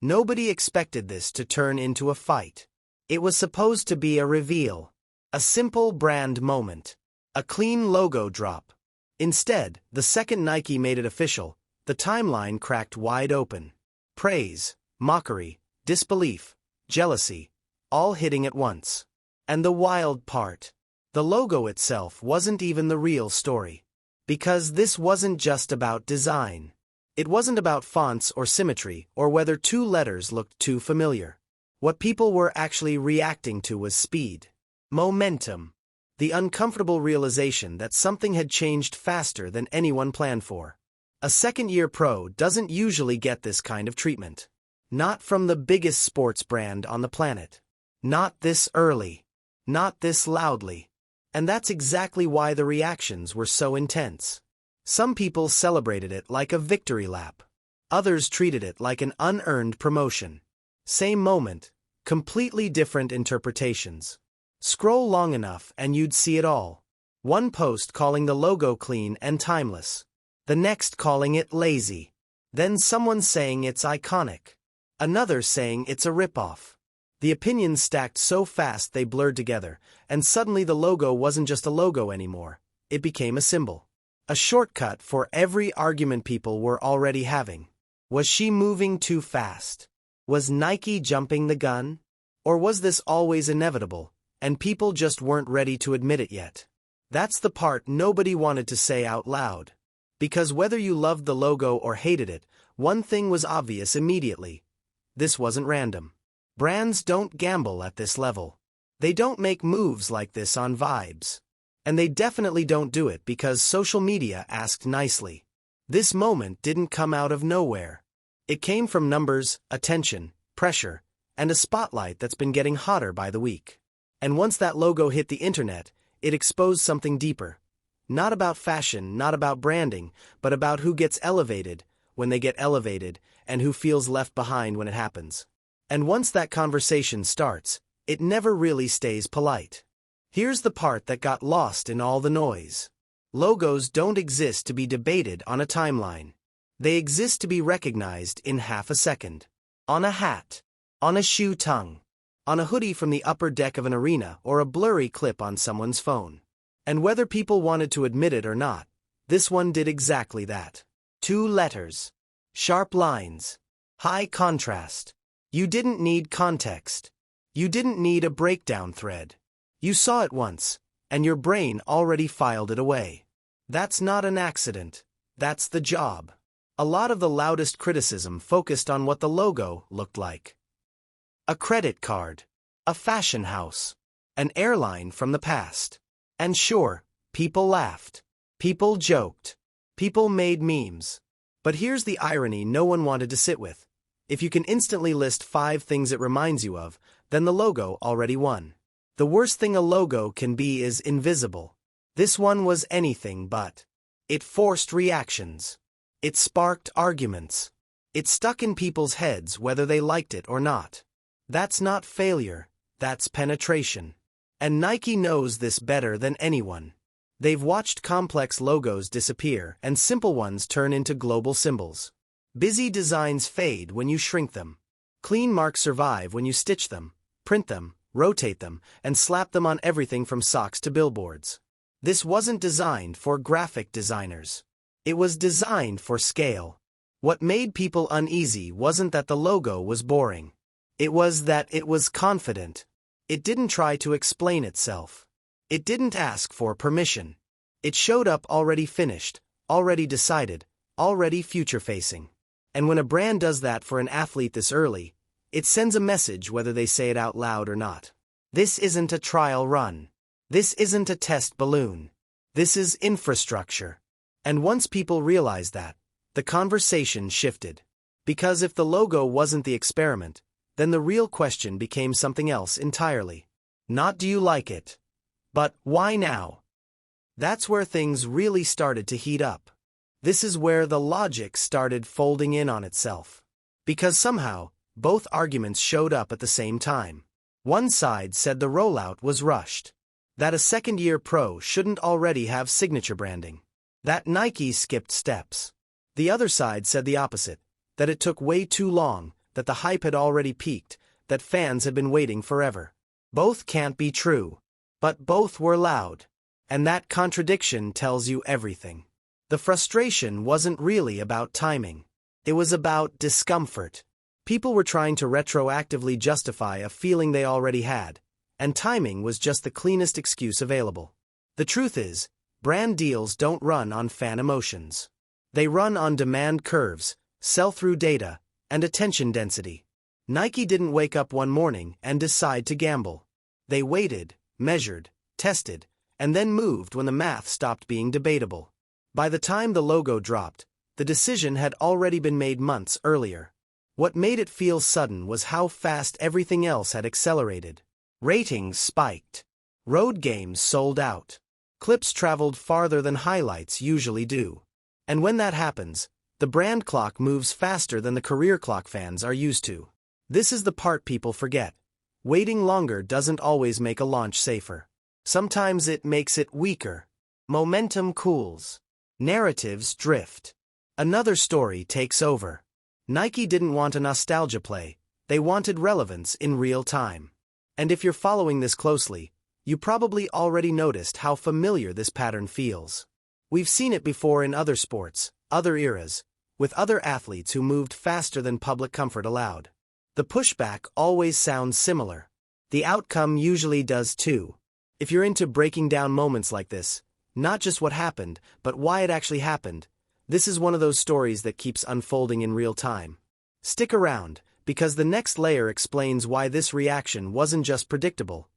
Nobody expected this to turn into a fight. It was supposed to be a reveal. A simple brand moment. A clean logo drop. Instead, the second Nike made it official, the timeline cracked wide open. Praise, mockery, disbelief, jealousy, all hitting at once. And the wild part. The logo itself wasn't even the real story. Because this wasn't just about design. It wasn't about fonts or symmetry or whether two letters looked too familiar. What people were actually reacting to was speed. Momentum. The uncomfortable realization that something had changed faster than anyone planned for. A second-year pro doesn't usually get this kind of treatment. Not from the biggest sports brand on the planet. Not this early. Not this loudly. And that's exactly why the reactions were so intense. Some people celebrated it like a victory lap. Others treated it like an unearned promotion. Same moment, completely different interpretations. Scroll long enough and you'd see it all. One post calling the logo clean and timeless. The next calling it lazy. Then someone saying it's iconic. Another saying it's a ripoff. The opinions stacked so fast they blurred together, and suddenly the logo wasn't just a logo anymore. It became a symbol. A shortcut for every argument people were already having. Was she moving too fast? Was Nike jumping the gun? Or was this always inevitable, and people just weren't ready to admit it yet? That's the part nobody wanted to say out loud. Because whether you loved the logo or hated it, one thing was obvious immediately. This wasn't random. Brands don't gamble at this level. They don't make moves like this on vibes. And they definitely don't do it because social media asked nicely. This moment didn't come out of nowhere. It came from numbers, attention, pressure, and a spotlight that's been getting hotter by the week. And once that logo hit the internet, it exposed something deeper. Not about fashion, not about branding, but about who gets elevated when they get elevated and who feels left behind when it happens. And once that conversation starts, it never really stays polite. Here's the part that got lost in all the noise. Logos don't exist to be debated on a timeline. They exist to be recognized in half a second. On a hat. On a shoe tongue. On a hoodie from the upper deck of an arena or a blurry clip on someone's phone. And whether people wanted to admit it or not, this one did exactly that. 2 letters. Sharp lines. High contrast. You didn't need context. You didn't need a breakdown thread. You saw it once, and your brain already filed it away. That's not an accident. That's the job. A lot of the loudest criticism focused on what the logo looked like. A credit card. A fashion house. An airline from the past. And sure, people laughed. People joked. People made memes. But here's the irony no one wanted to sit with. If you can instantly list 5 things it reminds you of, then the logo already won. The worst thing a logo can be is invisible. This one was anything but. It forced reactions. It sparked arguments. It stuck in people's heads whether they liked it or not. That's not failure, that's penetration. And Nike knows this better than anyone. They've watched complex logos disappear and simple ones turn into global symbols. Busy designs fade when you shrink them. Clean marks survive when you stitch them, print them, rotate them, and slap them on everything from socks to billboards. This wasn't designed for graphic designers. It was designed for scale. What made people uneasy wasn't that the logo was boring. It was that it was confident. It didn't try to explain itself. It didn't ask for permission. It showed up already finished, already decided, already future-facing. And when a brand does that for an athlete this early, it sends a message whether they say it out loud or not. This isn't a trial run. This isn't a test balloon. This is infrastructure. And once people realized that, the conversation shifted. Because if the logo wasn't the experiment, then the real question became something else entirely. Not do you like it, but why now? That's where things really started to heat up. This is where the logic started folding in on itself. Because somehow, both arguments showed up at the same time. One side said the rollout was rushed. That a second-year pro shouldn't already have signature branding. That Nike skipped steps. The other side said the opposite, that it took way too long, that the hype had already peaked, that fans had been waiting forever. Both can't be true. But both were loud. And that contradiction tells you everything. The frustration wasn't really about timing. It was about discomfort. People were trying to retroactively justify a feeling they already had, and timing was just the cleanest excuse available. The truth is, brand deals don't run on fan emotions. They run on demand curves, sell-through data, and attention density. Nike didn't wake up one morning and decide to gamble. They waited, measured, tested, and then moved when the math stopped being debatable. By the time the logo dropped, the decision had already been made months earlier. What made it feel sudden was how fast everything else had accelerated. Ratings spiked. Road games sold out. Clips traveled farther than highlights usually do. And when that happens, the brand clock moves faster than the career clock fans are used to. This is the part people forget. Waiting longer doesn't always make a launch safer. Sometimes it makes it weaker. Momentum cools. Narratives drift. Another story takes over. Nike didn't want a nostalgia play, they wanted relevance in real time. And if you're following this closely, you probably already noticed how familiar this pattern feels. We've seen it before in other sports, other eras, with other athletes who moved faster than public comfort allowed. The pushback always sounds similar. The outcome usually does too. If you're into breaking down moments like this, not just what happened, but why it actually happened, this is one of those stories that keeps unfolding in real time. Stick around, because the next layer explains why this reaction wasn't just predictable.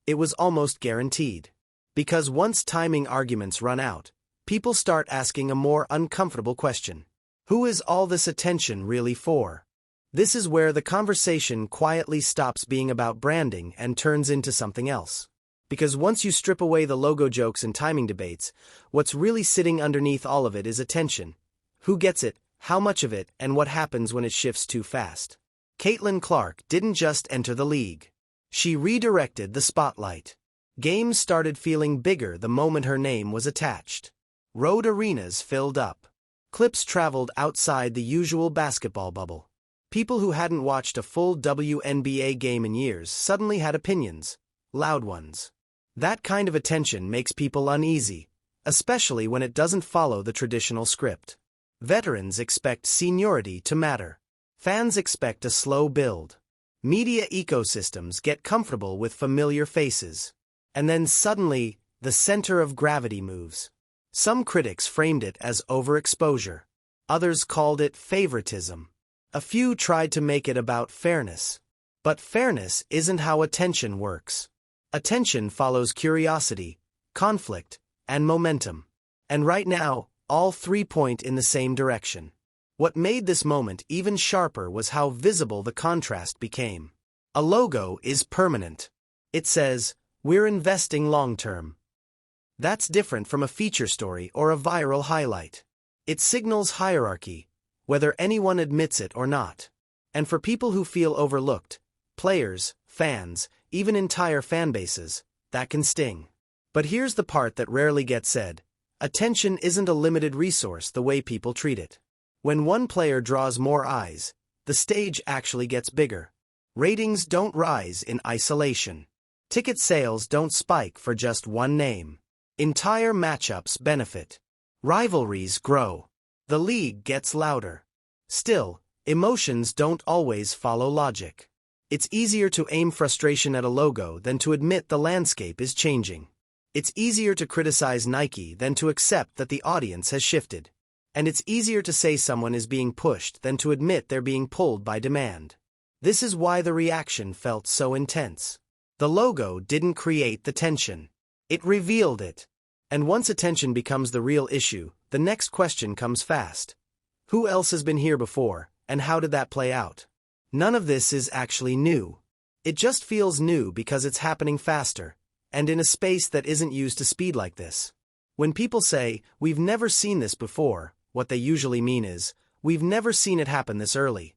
It was almost guaranteed. Because once timing arguments run out, people start asking a more uncomfortable question. Who is all this attention really for? This is where the conversation quietly stops being about branding and turns into something else. Because once you strip away the logo jokes and timing debates, what's really sitting underneath all of it is attention. Who gets it, how much of it, and what happens when it shifts too fast. Caitlin Clark didn't just enter the league. She redirected the spotlight. Games started feeling bigger the moment her name was attached. Road arenas filled up. Clips traveled outside the usual basketball bubble. People who hadn't watched a full WNBA game in years suddenly had opinions, loud ones. That kind of attention makes people uneasy, especially when it doesn't follow the traditional script. Veterans expect seniority to matter. Fans expect a slow build. Media ecosystems get comfortable with familiar faces. And then suddenly, the center of gravity moves. Some critics framed it as overexposure. Others called it favoritism. A few tried to make it about fairness. But fairness isn't how attention works. Attention follows curiosity, conflict, and momentum. And right now, all three point in the same direction. What made this moment even sharper was how visible the contrast became. A logo is permanent. It says, "We're investing long-term." That's different from a feature story or a viral highlight. It signals hierarchy, whether anyone admits it or not. And for people who feel overlooked, players, fans, even entire fan bases, that can sting. But here's the part that rarely gets said. Attention isn't a limited resource the way people treat it. When one player draws more eyes, the stage actually gets bigger. Ratings don't rise in isolation. Ticket sales don't spike for just one name. Entire matchups benefit. Rivalries grow. The league gets louder. Still, emotions don't always follow logic. It's easier to aim frustration at a logo than to admit the landscape is changing. It's easier to criticize Nike than to accept that the audience has shifted. And it's easier to say someone is being pushed than to admit they're being pulled by demand. This is why the reaction felt so intense. The logo didn't create the tension. It revealed it. And once attention becomes the real issue, the next question comes fast. Who else has been here before, and how did that play out? None of this is actually new. It just feels new because it's happening faster, and in a space that isn't used to speed like this. When people say, "We've never seen this before," what they usually mean is, "We've never seen it happen this early."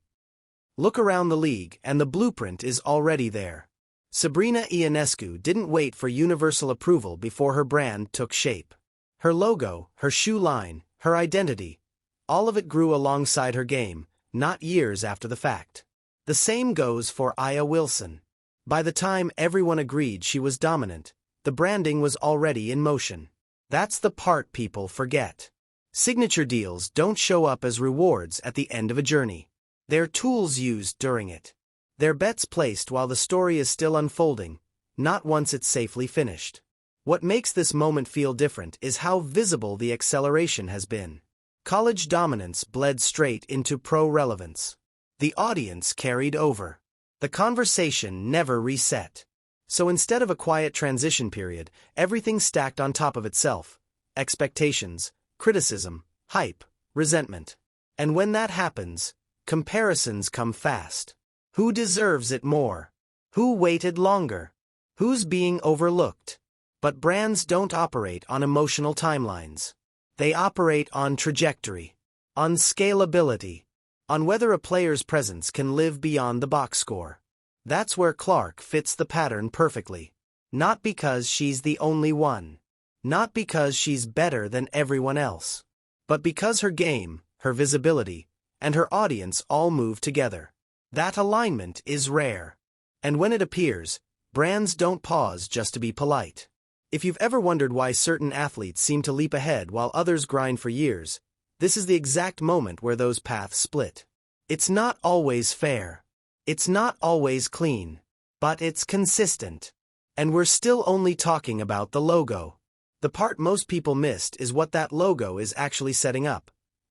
Look around the league and the blueprint is already there. Sabrina Ionescu didn't wait for universal approval before her brand took shape. Her logo, her shoe line, her identity, all of it grew alongside her game, not years after the fact. The same goes for Aya Wilson. By the time everyone agreed she was dominant, the branding was already in motion. That's the part people forget. Signature deals don't show up as rewards at the end of a journey. They're tools used during it. They're bets placed while the story is still unfolding, not once it's safely finished. What makes this moment feel different is how visible the acceleration has been. College dominance bled straight into pro relevance. The audience carried over. The conversation never reset. So instead of a quiet transition period, everything stacked on top of itself. Expectations, criticism, hype, resentment. And when that happens, comparisons come fast. Who deserves it more? Who waited longer? Who's being overlooked? But brands don't operate on emotional timelines. They operate on trajectory, on scalability, on whether a player's presence can live beyond the box score. That's where Clark fits the pattern perfectly. Not because she's the only one. Not because she's better than everyone else. But because her game, her visibility, and her audience all move together. That alignment is rare. And when it appears, brands don't pause just to be polite. If you've ever wondered why certain athletes seem to leap ahead while others grind for years, this is the exact moment where those paths split. It's not always fair. It's not always clean. But it's consistent. And we're still only talking about the logo. The part most people missed is what that logo is actually setting up.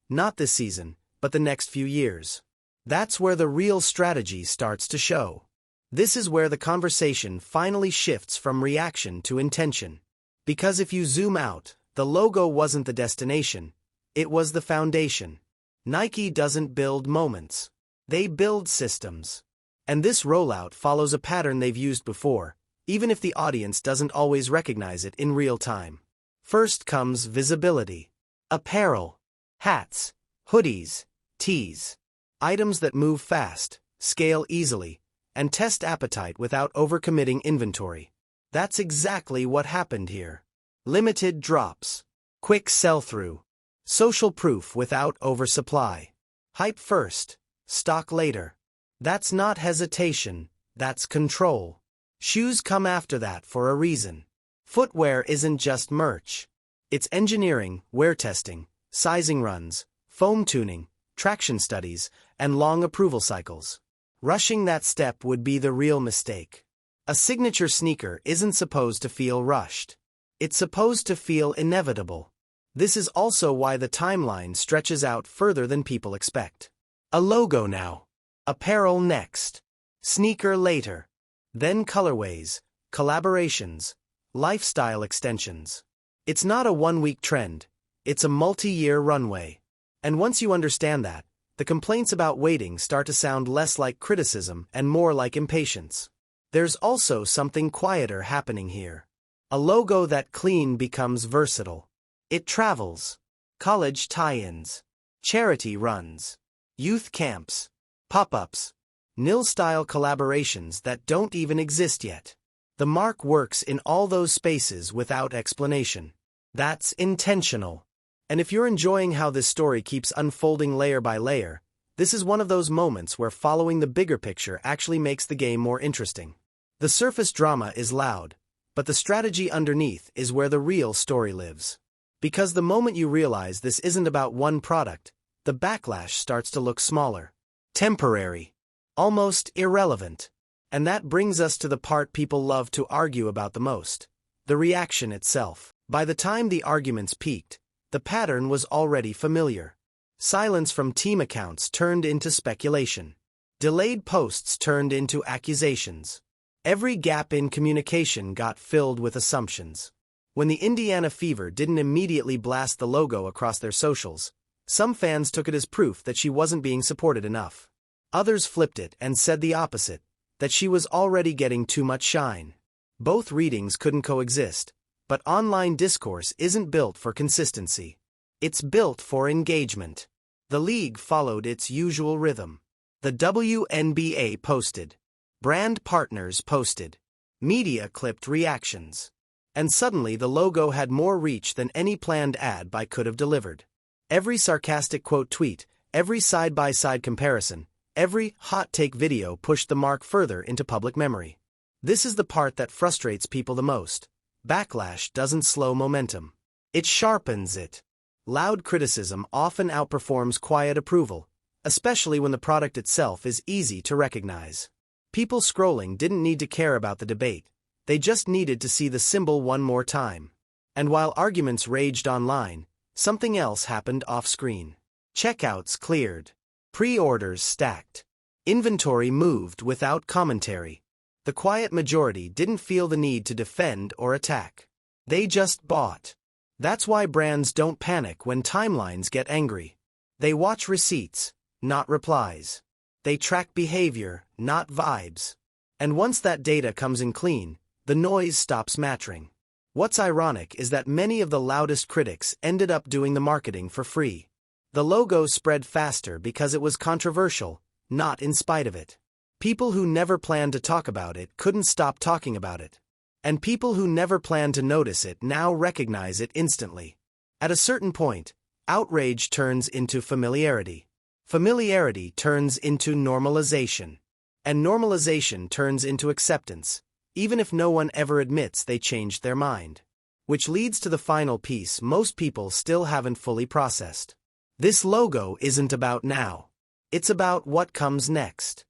Not this season, but the next few years. That's where the real strategy starts to show. This is where the conversation finally shifts from reaction to intention. Because if you zoom out, the logo wasn't the destination, it was the foundation. Nike doesn't build moments. They build systems. And this rollout follows a pattern they've used before, even if the audience doesn't always recognize it in real time. First comes visibility. Apparel, hats, hoodies, tees. Items that move fast, scale easily, and test appetite without overcommitting inventory. That's exactly what happened here. Limited drops. Quick sell-through. Social proof without oversupply. Hype first, stock later. That's not hesitation, that's control. Shoes come after that for a reason. Footwear isn't just merch. It's engineering, wear testing, sizing runs, foam tuning, traction studies, and long approval cycles. Rushing that step would be the real mistake. A signature sneaker isn't supposed to feel rushed. It's supposed to feel inevitable. This is also why the timeline stretches out further than people expect. A logo now. Apparel next. Sneaker later. Then colorways, collaborations, lifestyle extensions. It's not a one-week trend. It's a multi-year runway. And once you understand that, the complaints about waiting start to sound less like criticism and more like impatience. There's also something quieter happening here. A logo that clean becomes versatile. It travels. College tie-ins. Charity runs. Youth camps. Pop-ups. Nil-style collaborations that don't even exist yet. The mark works in all those spaces without explanation. That's intentional. And if you're enjoying how this story keeps unfolding layer by layer, this is one of those moments where following the bigger picture actually makes the game more interesting. The surface drama is loud, but the strategy underneath is where the real story lives. Because the moment you realize this isn't about one product, the backlash starts to look smaller. Temporary. Almost irrelevant. And that brings us to the part people love to argue about the most. The reaction itself. By the time the arguments peaked, the pattern was already familiar. Silence from team accounts turned into speculation. Delayed posts turned into accusations. Every gap in communication got filled with assumptions. When the Indiana Fever didn't immediately blast the logo across their socials, some fans took it as proof that she wasn't being supported enough. Others flipped it and said the opposite, that she was already getting too much shine. Both readings couldn't coexist. But online discourse isn't built for consistency. It's built for engagement. The league followed its usual rhythm. The WNBA posted. Brand partners posted. Media clipped reactions. And suddenly the logo had more reach than any planned ad buy could have delivered. Every sarcastic quote tweet, every side-by-side comparison, Every hot take video pushed the mark further into public memory. This is the part that frustrates people the most. Backlash doesn't slow momentum. It sharpens it. Loud criticism often outperforms quiet approval, especially when the product itself is easy to recognize. People scrolling didn't need to care about the debate. They just needed to see the symbol one more time. And while arguments raged online, something else happened off-screen. Checkouts cleared. Pre-orders stacked. Inventory moved without commentary. The quiet majority didn't feel the need to defend or attack. They just bought. That's why brands don't panic when timelines get angry. They watch receipts, not replies. They track behavior, not vibes. And once that data comes in clean, the noise stops mattering. What's ironic is that many of the loudest critics ended up doing the marketing for free. The logo spread faster because it was controversial, not in spite of it. People who never planned to talk about it couldn't stop talking about it. And people who never planned to notice it now recognize it instantly. At a certain point, outrage turns into familiarity. Familiarity turns into normalization. And normalization turns into acceptance, even if no one ever admits they changed their mind. Which leads to the final piece most people still haven't fully processed. This logo isn't about now. It's about what comes next.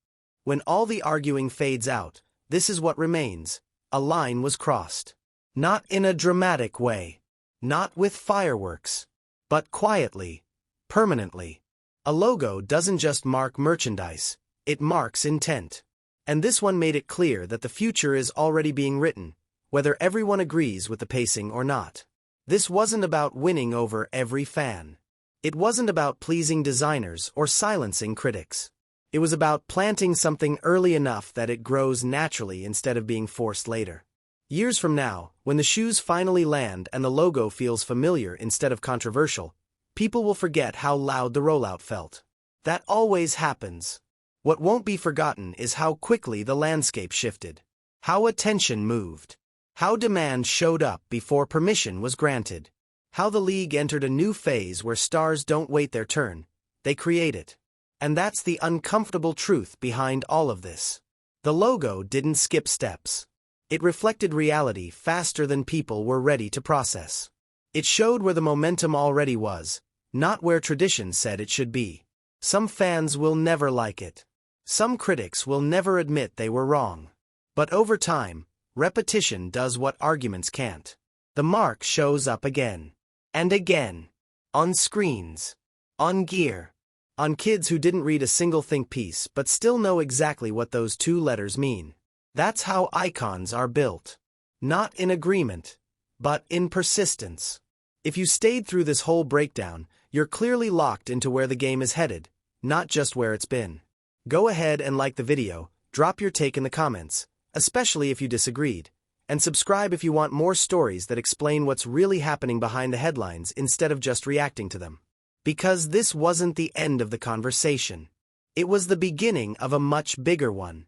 When all the arguing fades out, this is what remains. A line was crossed. Not in a dramatic way. Not with fireworks. But quietly. Permanently. A logo doesn't just mark merchandise. It marks intent. And this one made it clear that the future is already being written, whether everyone agrees with the pacing or not. This wasn't about winning over every fan. It wasn't about pleasing designers or silencing critics. It was about planting something early enough that it grows naturally instead of being forced later. Years from now, when the shoes finally land and the logo feels familiar instead of controversial, people will forget how loud the rollout felt. That always happens. What won't be forgotten is how quickly the landscape shifted. How attention moved. How demand showed up before permission was granted. How the league entered a new phase where stars don't wait their turn, they create it. And that's the uncomfortable truth behind all of this. The logo didn't skip steps. It reflected reality faster than people were ready to process. It showed where the momentum already was, not where tradition said it should be. Some fans will never like it. Some critics will never admit they were wrong. But over time, repetition does what arguments can't. The mark shows up again. And again. On screens. On gear. On kids who didn't read a single think piece but still know exactly what those two letters mean. That's how icons are built. Not in agreement, but in persistence. If you stayed through this whole breakdown, you're clearly locked into where the game is headed, not just where it's been. Go ahead and like the video, drop your take in the comments, especially if you disagreed, and subscribe if you want more stories that explain what's really happening behind the headlines instead of just reacting to them. Because this wasn't the end of the conversation. It was the beginning of a much bigger one.